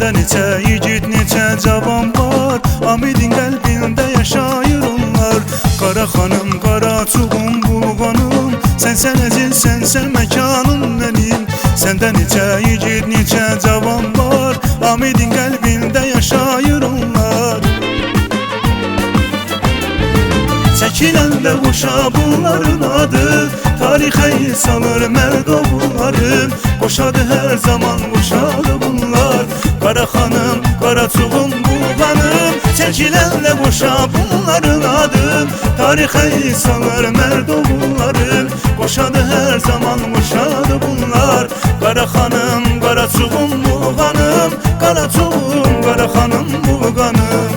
Sende neçə yigit, neçə cavan var, Amidin qəlbində yaşayır onlar. Qara xanım, qara çuğum, bulğanım, Sənsən əzil, sənsən məkanım mənim. Səndə neçə yigit, neçə cavan var, Amidin qəlbində yaşayır onlar. Çəkiləndə qoşa bunların adı, tarixə salır mərd oğullarım. Qoşadı hər zaman, qoşadı bunlar. Qara xanım, qara çuğum, bulğanım, çəkiləndə qoşa bunların adı, tarixə salır mərd oğullarım. Qoşadı hər zaman, qoşadı bunlar. Qara xanım, qara çuğum, bulğanım, qara çuğum, qara xanım, bulğanım.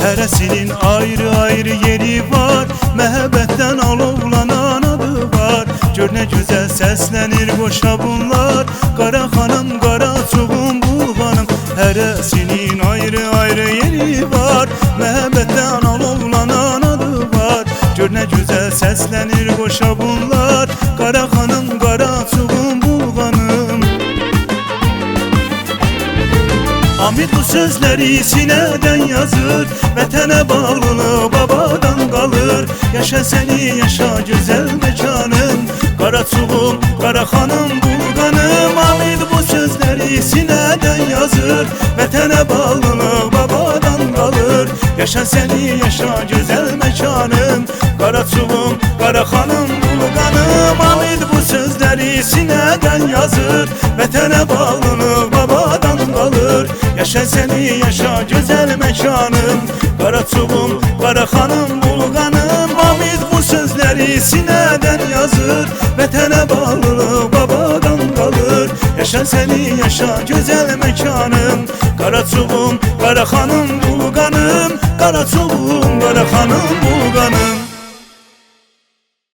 Hərəsinin ayrı-ayrı yeri var, məhəbbətdən alovlanan adı var. Gör nə gözəl səslənir qoşa bunlar, qara xanım, qara çuğum, bulğanım. Hərəsinin ayrı-ayrı yeri var, məhəbbətdən alovlanan adı var. Gör nə gözəl səslənir qoşa bunlar, qara xanım, qara çuğum, bulğanım. Amid bu sözləri sinədən yazır, vətənə bağlılığı babadan qalır. Yaşa səni, yaşa gözəl məkanım, qara çuğum, qara xanım, bulğanım. Amid bu sözləri sinədən yazır, vətənə bağlılığı babadan qalır. Yaşa səni, yaşa gözəl məkanım, qara çuğum, qara xanım, bulğanım. Amid bu sözləri sinədən yazır, vətənə bağlılığı babadan qalır. Yaşa səni, yaşa gözəl məkanım, qara çuğum, qara xanım, bulğanım. Amid bu sözləri sinədən yazır, vətənə bağlılıq babadan qalır. Yaşa səni, yaşa gözəl məkanım, qara çuğum, qara xanım, bulğanım. Qara çuğum, qara xanım, bulğanım.